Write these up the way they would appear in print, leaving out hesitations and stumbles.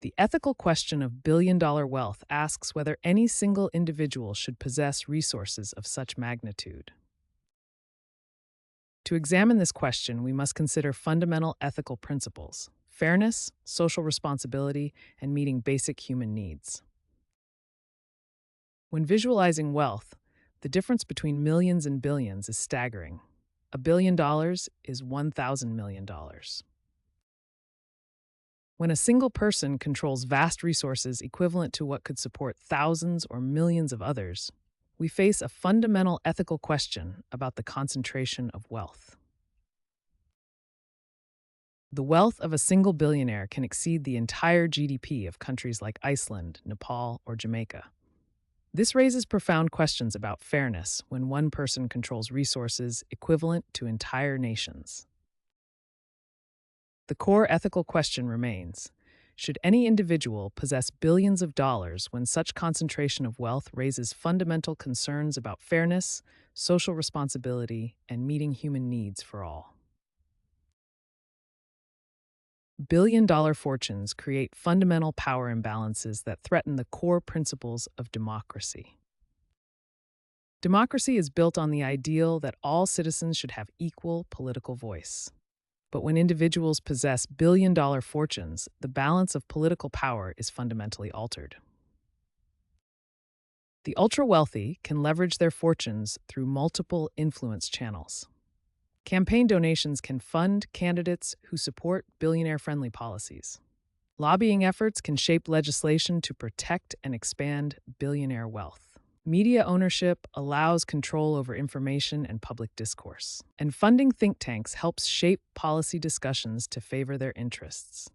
The ethical question of billion-dollar wealth asks whether any single individual should possess resources of such magnitude. To examine this question, we must consider fundamental ethical principles: fairness, social responsibility, and meeting basic human needs. When visualizing wealth, the difference between millions and billions is staggering. $1 billion is $1,000 million. When a single person controls vast resources equivalent to what could support thousands or millions of others, we face a fundamental ethical question about the concentration of wealth. The wealth of a single billionaire can exceed the entire GDP of countries like Iceland, Nepal, or Jamaica. This raises profound questions about fairness when one person controls resources equivalent to entire nations. The core ethical question remains: should any individual possess billions of dollars when such concentration of wealth raises fundamental concerns about fairness, social responsibility, and meeting human needs for all? Billion-dollar fortunes create fundamental power imbalances that threaten the core principles of democracy. Democracy is built on the ideal that all citizens should have equal political voice. But when individuals possess billion-dollar fortunes, the balance of political power is fundamentally altered. The ultra-wealthy can leverage their fortunes through multiple influence channels. Campaign donations can fund candidates who support billionaire-friendly policies. Lobbying efforts can shape legislation to protect and expand billionaire wealth. Media ownership allows control over information and public discourse. And funding think tanks helps shape policy discussions to favor their interests.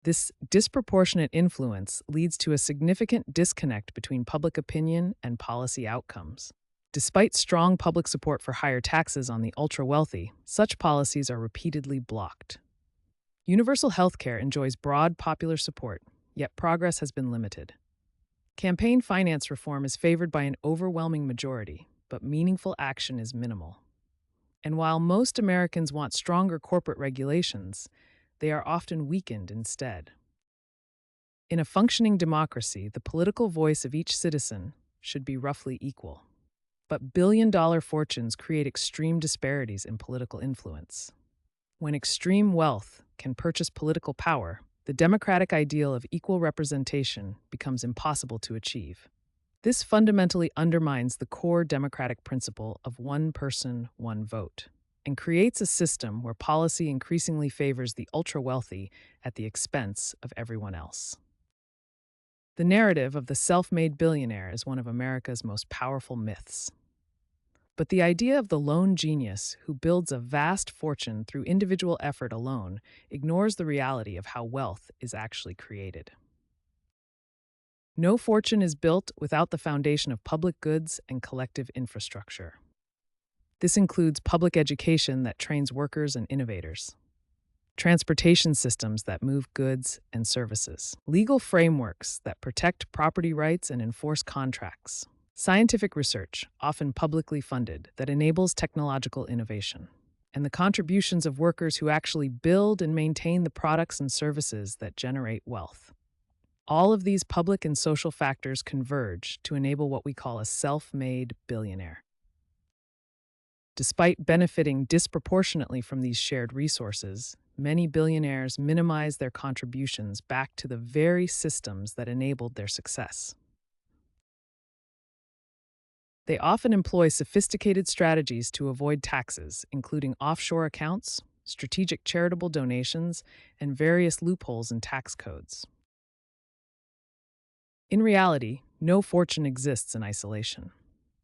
This disproportionate influence leads to a significant disconnect between public opinion and policy outcomes. Despite strong public support for higher taxes on the ultra-wealthy, such policies are repeatedly blocked. Universal health care enjoys broad popular support, yet progress has been limited. Campaign finance reform is favored by an overwhelming majority, but meaningful action is minimal. And while most Americans want stronger corporate regulations, they are often weakened instead. In a functioning democracy, the political voice of each citizen should be roughly equal. But billion-dollar fortunes create extreme disparities in political influence. When extreme wealth can purchase political power, the democratic ideal of equal representation becomes impossible to achieve. This fundamentally undermines the core democratic principle of one person, one vote, and creates a system where policy increasingly favors the ultra-wealthy at the expense of everyone else. The narrative of the self-made billionaire is one of America's most powerful myths. But the idea of the lone genius who builds a vast fortune through individual effort alone ignores the reality of how wealth is actually created. No fortune is built without the foundation of public goods and collective infrastructure. This includes public education that trains workers and innovators, transportation systems that move goods and services, legal frameworks that protect property rights and enforce contracts, scientific research, often publicly funded, that enables technological innovation, and the contributions of workers who actually build and maintain the products and services that generate wealth. All of these public and social factors converge to enable what we call a self-made billionaire. Despite benefiting disproportionately from these shared resources, many billionaires minimize their contributions back to the very systems that enabled their success. They often employ sophisticated strategies to avoid taxes, including offshore accounts, strategic charitable donations, and various loopholes in tax codes. In reality, no fortune exists in isolation.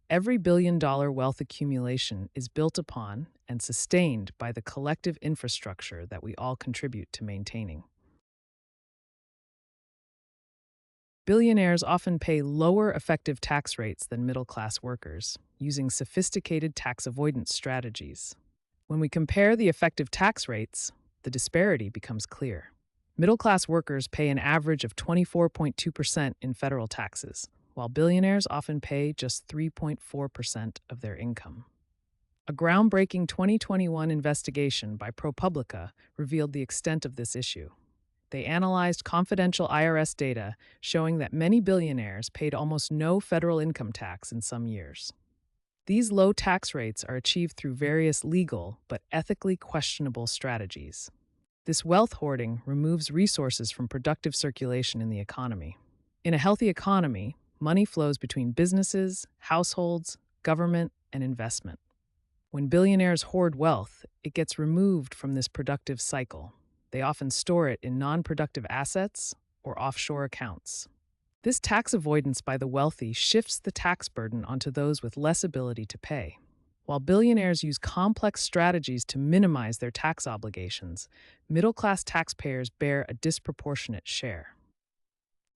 Every billion-dollar wealth accumulation is built upon and sustained by the collective infrastructure that we all contribute to maintaining. Billionaires often pay lower effective tax rates than middle-class workers, using sophisticated tax avoidance strategies. When we compare the effective tax rates, the disparity becomes clear. Middle-class workers pay an average of 24.2% in federal taxes, while billionaires often pay just 3.4% of their income. A groundbreaking 2021 investigation by ProPublica revealed the extent of this issue. They analyzed confidential IRS data showing that many billionaires paid almost no federal income tax in some years. These low tax rates are achieved through various legal but ethically questionable strategies. This wealth hoarding removes resources from productive circulation in the economy. In a healthy economy, money flows between businesses, households, government, and investment. When billionaires hoard wealth, it gets removed from this productive cycle. They often store it in non-productive assets or offshore accounts. This tax avoidance by the wealthy shifts the tax burden onto those with less ability to pay. While billionaires use complex strategies to minimize their tax obligations, middle-class taxpayers bear a disproportionate share.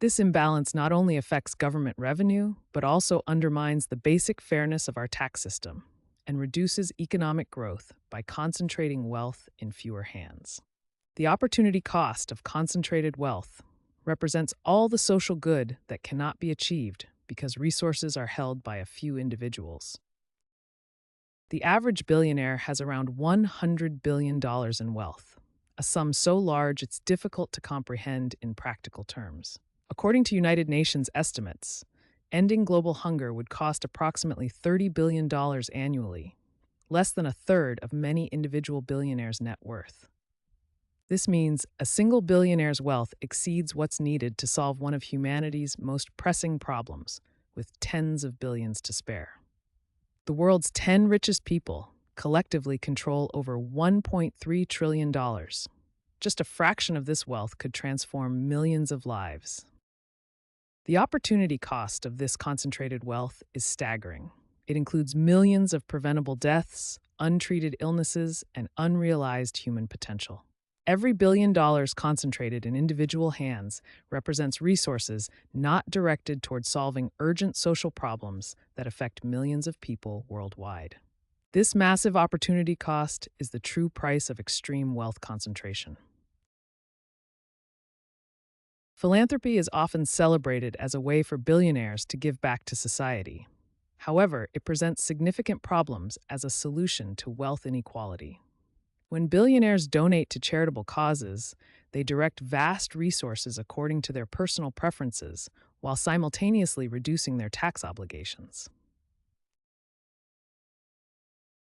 This imbalance not only affects government revenue, but also undermines the basic fairness of our tax system and reduces economic growth by concentrating wealth in fewer hands. The opportunity cost of concentrated wealth represents all the social good that cannot be achieved because resources are held by a few individuals. The average billionaire has around $100 billion in wealth, a sum so large it's difficult to comprehend in practical terms. According to United Nations estimates, ending global hunger would cost approximately $30 billion annually, less than a third of many individual billionaires' net worth. This means a single billionaire's wealth exceeds what's needed to solve one of humanity's most pressing problems, with tens of billions to spare. The world's 10 richest people collectively control over $1.3 trillion. Just a fraction of this wealth could transform millions of lives. The opportunity cost of this concentrated wealth is staggering. It includes millions of preventable deaths, untreated illnesses, and unrealized human potential. Every $1 billion concentrated in individual hands represents resources not directed toward solving urgent social problems that affect millions of people worldwide. This massive opportunity cost is the true price of extreme wealth concentration. Philanthropy is often celebrated as a way for billionaires to give back to society. However, it presents significant problems as a solution to wealth inequality. When billionaires donate to charitable causes, they direct vast resources according to their personal preferences while simultaneously reducing their tax obligations.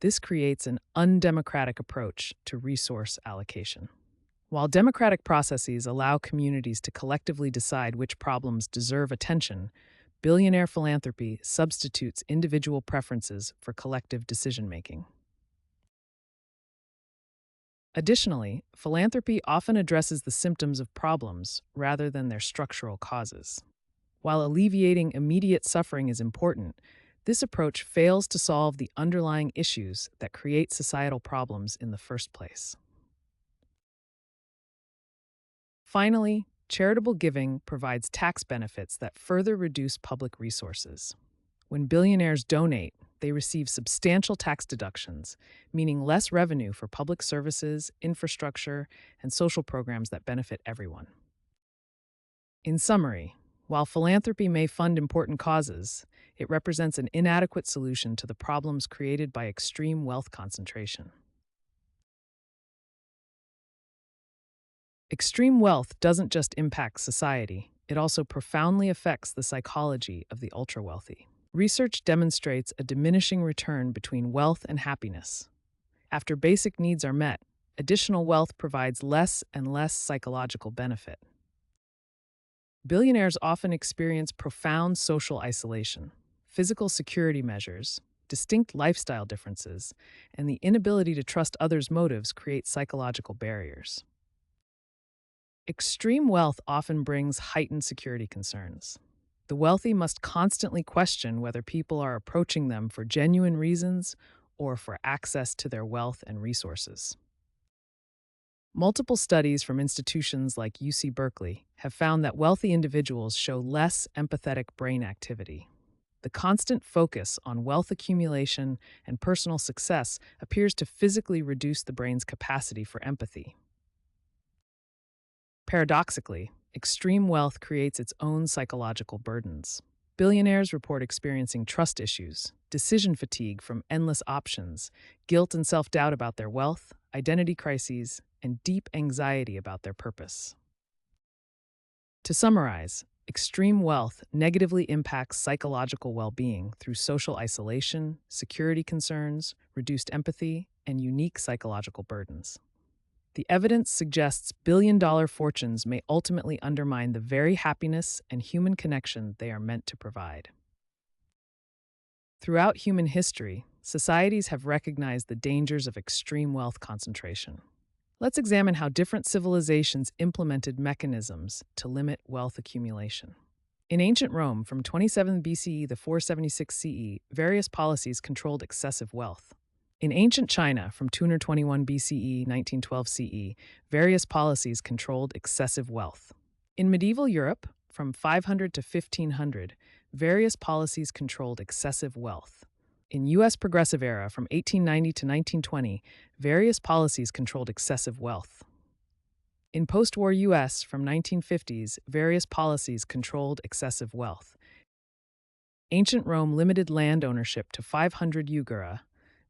This creates an undemocratic approach to resource allocation. While democratic processes allow communities to collectively decide which problems deserve attention, billionaire philanthropy substitutes individual preferences for collective decision-making. Additionally, philanthropy often addresses the symptoms of problems rather than their structural causes. While alleviating immediate suffering is important, this approach fails to solve the underlying issues that create societal problems in the first place. Finally, charitable giving provides tax benefits that further reduce public resources. When billionaires donate, they receive substantial tax deductions, meaning less revenue for public services, infrastructure, and social programs that benefit everyone. In summary, while philanthropy may fund important causes, it represents an inadequate solution to the problems created by extreme wealth concentration. Extreme wealth doesn't just impact society, it also profoundly affects the psychology of the ultra-wealthy. Research demonstrates a diminishing return between wealth and happiness. After basic needs are met, additional wealth provides less and less psychological benefit. Billionaires often experience profound social isolation, physical security measures, distinct lifestyle differences, and the inability to trust others' motives create psychological barriers. Extreme wealth often brings heightened security concerns. The wealthy must constantly question whether people are approaching them for genuine reasons or for access to their wealth and resources. Multiple studies from institutions like UC Berkeley have found that wealthy individuals show less empathetic brain activity. The constant focus on wealth accumulation and personal success appears to physically reduce the brain's capacity for empathy. Paradoxically, extreme wealth creates its own psychological burdens. Billionaires report experiencing trust issues, decision fatigue from endless options, guilt and self-doubt about their wealth, identity crises, and deep anxiety about their purpose. To summarize, extreme wealth negatively impacts psychological well being through social isolation, security concerns, reduced empathy, and unique psychological burdens. The evidence suggests billion-dollar fortunes may ultimately undermine the very happiness and human connection they are meant to provide. Throughout human history, societies have recognized the dangers of extreme wealth concentration. Let's examine how different civilizations implemented mechanisms to limit wealth accumulation. In ancient Rome, from 27 BCE to 476 CE, various policies controlled excessive wealth. In ancient China, from 221 BCE, 1912 CE, various policies controlled excessive wealth. In medieval Europe, from 500 to 1500, various policies controlled excessive wealth. In U.S. Progressive Era, from 1890 to 1920, various policies controlled excessive wealth. In post-war U.S., from 1950s, various policies controlled excessive wealth. Ancient Rome limited land ownership to 500 jugera,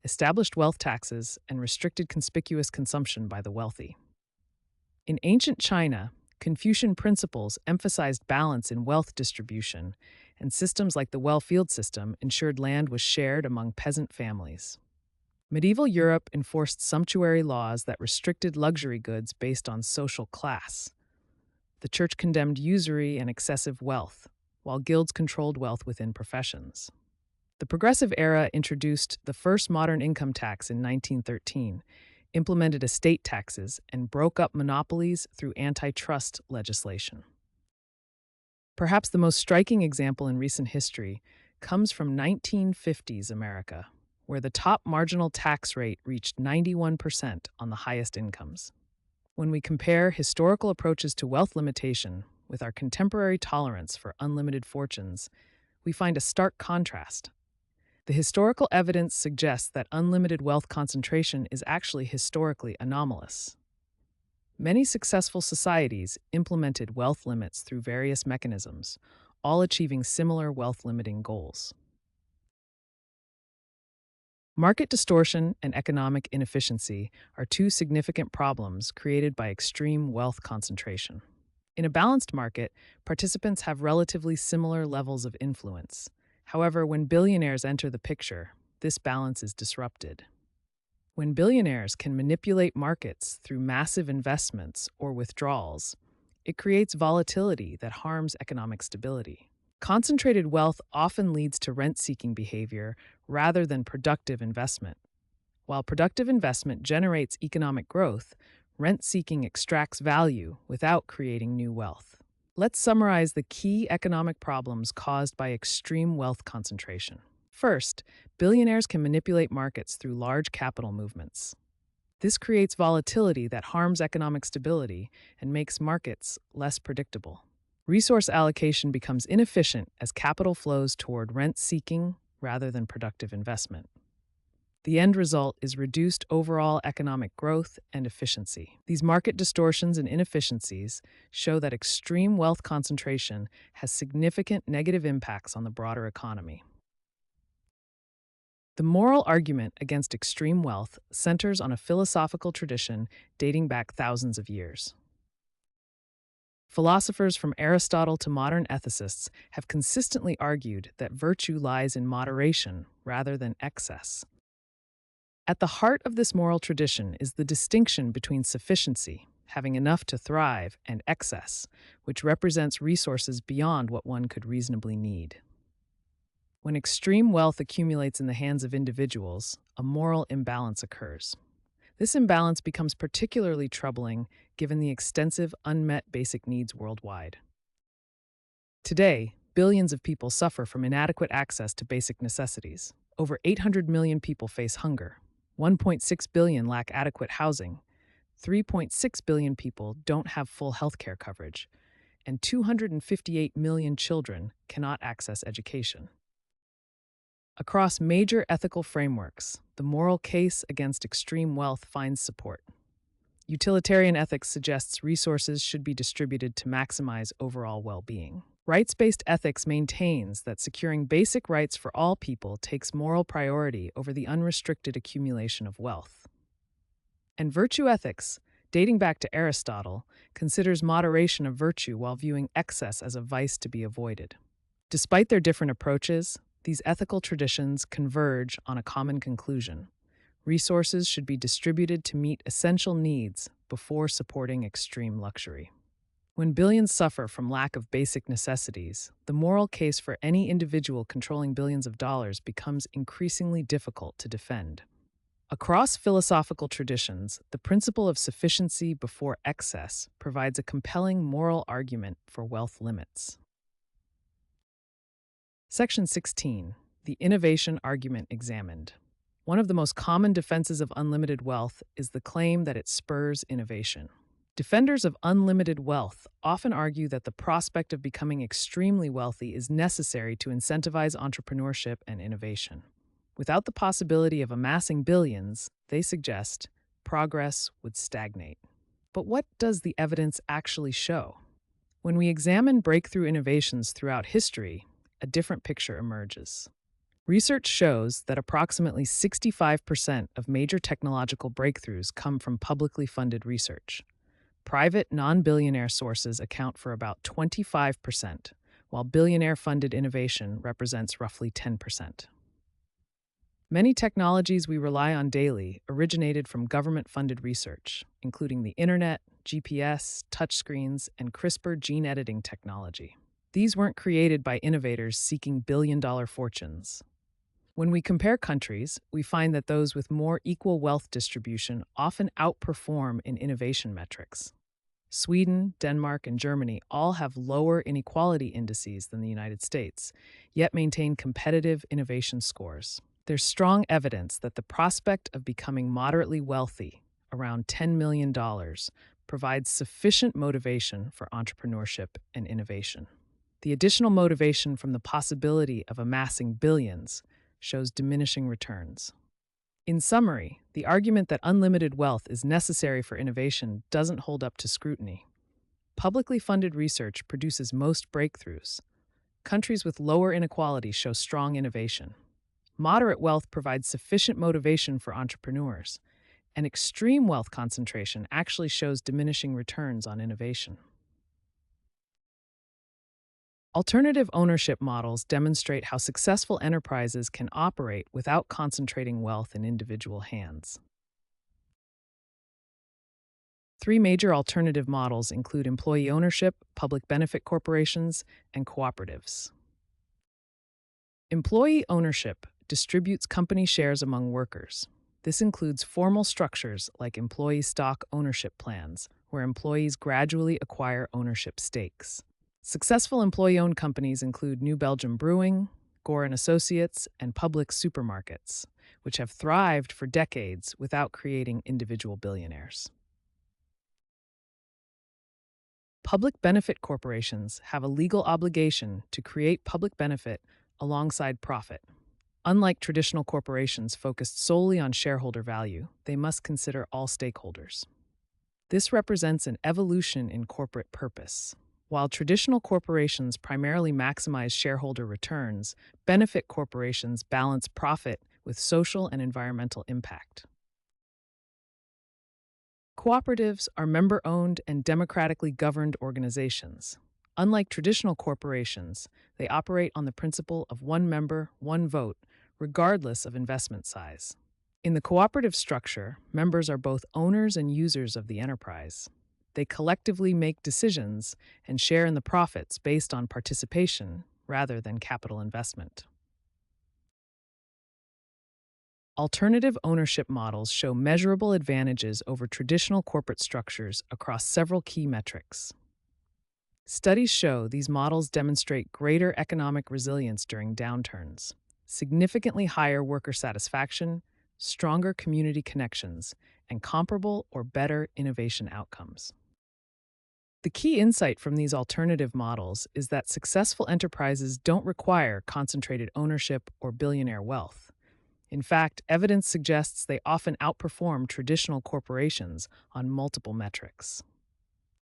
established wealth taxes, and restricted conspicuous consumption by the wealthy. In ancient China, Confucian principles emphasized balance in wealth distribution, and systems like the well-field system ensured land was shared among peasant families. Medieval Europe enforced sumptuary laws that restricted luxury goods based on social class. The church condemned usury and excessive wealth, while guilds controlled wealth within professions. The Progressive Era introduced the first modern income tax in 1913, implemented estate taxes, and broke up monopolies through antitrust legislation. Perhaps the most striking example in recent history comes from 1950s America, where the top marginal tax rate reached 91% on the highest incomes. When we compare historical approaches to wealth limitation with our contemporary tolerance for unlimited fortunes, we find a stark contrast. The historical evidence suggests that unlimited wealth concentration is actually historically anomalous. Many successful societies implemented wealth limits through various mechanisms, all achieving similar wealth-limiting goals. Market distortion and economic inefficiency are two significant problems created by extreme wealth concentration. In a balanced market, participants have relatively similar levels of influence. However, when billionaires enter the picture, this balance is disrupted. When billionaires can manipulate markets through massive investments or withdrawals, it creates volatility that harms economic stability. Concentrated wealth often leads to rent-seeking behavior rather than productive investment. While productive investment generates economic growth, rent-seeking extracts value without creating new wealth. Let's summarize the key economic problems caused by extreme wealth concentration. First, billionaires can manipulate markets through large capital movements. This creates volatility that harms economic stability and makes markets less predictable. Resource allocation becomes inefficient as capital flows toward rent-seeking rather than productive investment. The end result is reduced overall economic growth and efficiency. These market distortions and inefficiencies show that extreme wealth concentration has significant negative impacts on the broader economy. The moral argument against extreme wealth centers on a philosophical tradition dating back thousands of years. Philosophers from Aristotle to modern ethicists have consistently argued that virtue lies in moderation rather than excess. At the heart of this moral tradition is the distinction between sufficiency, having enough to thrive, and excess, which represents resources beyond what one could reasonably need. When extreme wealth accumulates in the hands of individuals, a moral imbalance occurs. This imbalance becomes particularly troubling given the extensive unmet basic needs worldwide. Today, billions of people suffer from inadequate access to basic necessities. Over 800 million people face hunger. 1.6 billion lack adequate housing, 3.6 billion people don't have full healthcare coverage, and 258 million children cannot access education. Across major ethical frameworks, the moral case against extreme wealth finds support. Utilitarian ethics suggests resources should be distributed to maximize overall well-being. Rights-based ethics maintains that securing basic rights for all people takes moral priority over the unrestricted accumulation of wealth. And virtue ethics, dating back to Aristotle, considers moderation a virtue while viewing excess as a vice to be avoided. Despite their different approaches, these ethical traditions converge on a common conclusion. Resources should be distributed to meet essential needs before supporting extreme luxury. When billions suffer from lack of basic necessities, the moral case for any individual controlling billions of dollars becomes increasingly difficult to defend. Across philosophical traditions, the principle of sufficiency before excess provides a compelling moral argument for wealth limits. Section 16. The innovation argument examined. One of the most common defenses of unlimited wealth is the claim that it spurs innovation. Defenders of unlimited wealth often argue that the prospect of becoming extremely wealthy is necessary to incentivize entrepreneurship and innovation. Without the possibility of amassing billions, they suggest, progress would stagnate. But what does the evidence actually show? When we examine breakthrough innovations throughout history, a different picture emerges. Research shows that approximately 65% of major technological breakthroughs come from publicly funded research. Private, non-billionaire sources account for about 25%, while billionaire-funded innovation represents roughly 10%. Many technologies we rely on daily originated from government-funded research, including the internet, GPS, touchscreens, and CRISPR gene editing technology. These weren't created by innovators seeking billion-dollar fortunes. When we compare countries, we find that those with more equal wealth distribution often outperform in innovation metrics. Sweden, Denmark, and Germany all have lower inequality indices than the United States, yet maintain competitive innovation scores. There's strong evidence that the prospect of becoming moderately wealthy, around $10 million, provides sufficient motivation for entrepreneurship and innovation. The additional motivation from the possibility of amassing billions shows diminishing returns. In summary, the argument that unlimited wealth is necessary for innovation doesn't hold up to scrutiny. Publicly funded research produces most breakthroughs. Countries with lower inequality show strong innovation. Moderate wealth provides sufficient motivation for entrepreneurs, and extreme wealth concentration actually shows diminishing returns on innovation. Alternative ownership models demonstrate how successful enterprises can operate without concentrating wealth in individual hands. Three major alternative models include employee ownership, public benefit corporations, and cooperatives. Employee ownership distributes company shares among workers. This includes formal structures like employee stock ownership plans, where employees gradually acquire ownership stakes. Successful employee-owned companies include New Belgium Brewing, Gore and Associates, and Public Supermarkets, which have thrived for decades without creating individual billionaires. Public benefit corporations have a legal obligation to create public benefit alongside profit. Unlike traditional corporations focused solely on shareholder value, they must consider all stakeholders. This represents an evolution in corporate purpose. While traditional corporations primarily maximize shareholder returns, benefit corporations balance profit with social and environmental impact. Cooperatives are member-owned and democratically governed organizations. Unlike traditional corporations, they operate on the principle of one member, one vote, regardless of investment size. In the cooperative structure, members are both owners and users of the enterprise. They collectively make decisions and share in the profits based on participation rather than capital investment. Alternative ownership models show measurable advantages over traditional corporate structures across several key metrics. Studies show these models demonstrate greater economic resilience during downturns, significantly higher worker satisfaction, stronger community connections, and comparable or better innovation outcomes. The key insight from these alternative models is that successful enterprises don't require concentrated ownership or billionaire wealth. In fact, evidence suggests they often outperform traditional corporations on multiple metrics.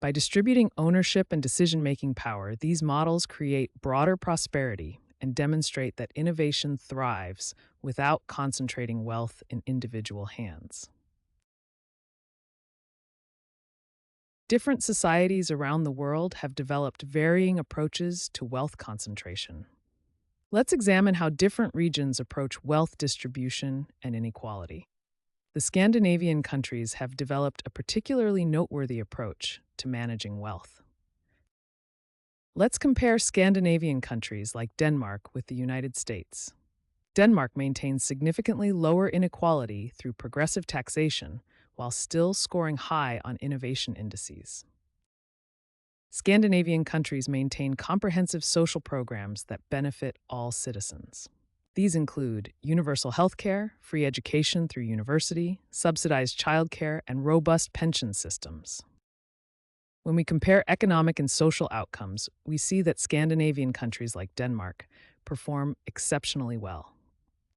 By distributing ownership and decision-making power, these models create broader prosperity and demonstrate that innovation thrives without concentrating wealth in individual hands. Different societies around the world have developed varying approaches to wealth concentration. Let's examine how different regions approach wealth distribution and inequality. The Scandinavian countries have developed a particularly noteworthy approach to managing wealth. Let's compare Scandinavian countries like Denmark with the United States. Denmark maintains significantly lower inequality through progressive taxation while still scoring high on innovation indices. Scandinavian countries maintain comprehensive social programs that benefit all citizens. These include universal health care, free education through university, subsidized childcare, and robust pension systems. When we compare economic and social outcomes, we see that Scandinavian countries like Denmark perform exceptionally well.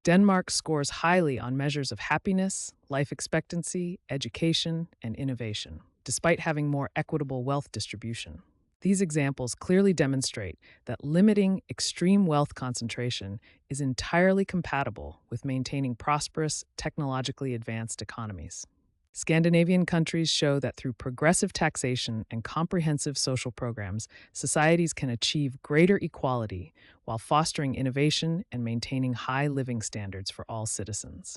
Denmark scores highly on measures of happiness, life expectancy, education, and innovation, despite having more equitable wealth distribution. These examples clearly demonstrate that limiting extreme wealth concentration is entirely compatible with maintaining prosperous, technologically advanced economies. Scandinavian countries show that through progressive taxation and comprehensive social programs, societies can achieve greater equality while fostering innovation and maintaining high living standards for all citizens.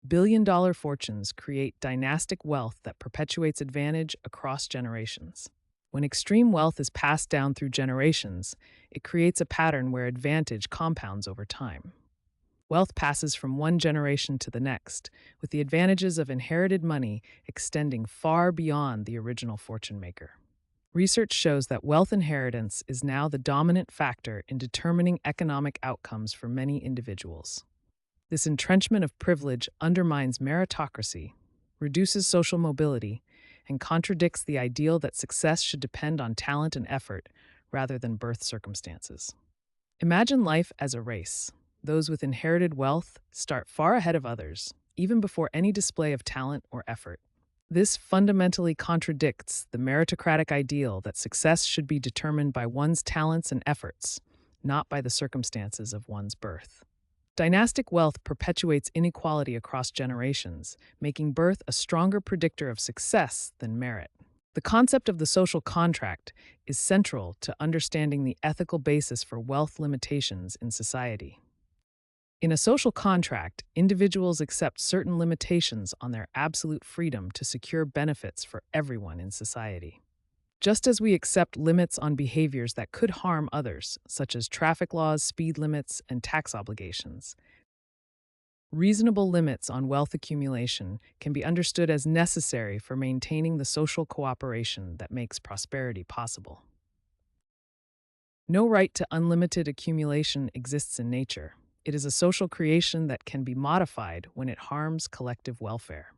Billion-dollar fortunes create dynastic wealth that perpetuates advantage across generations. When extreme wealth is passed down through generations, it creates a pattern where advantage compounds over time. Wealth passes from one generation to the next, with the advantages of inherited money extending far beyond the original fortune maker. Research shows that wealth inheritance is now the dominant factor in determining economic outcomes for many individuals. This entrenchment of privilege undermines meritocracy, reduces social mobility, and contradicts the ideal that success should depend on talent and effort rather than birth circumstances. Imagine life as a race. Those with inherited wealth start far ahead of others, even before any display of talent or effort. This fundamentally contradicts the meritocratic ideal that success should be determined by one's talents and efforts, not by the circumstances of one's birth. Dynastic wealth perpetuates inequality across generations, making birth a stronger predictor of success than merit. The concept of the social contract is central to understanding the ethical basis for wealth limitations in society. In a social contract, individuals accept certain limitations on their absolute freedom to secure benefits for everyone in society. Just as we accept limits on behaviors that could harm others, such as traffic laws, speed limits, and tax obligations, reasonable limits on wealth accumulation can be understood as necessary for maintaining the social cooperation that makes prosperity possible. No right to unlimited accumulation exists in nature. It is a social creation that can be modified when it harms collective welfare.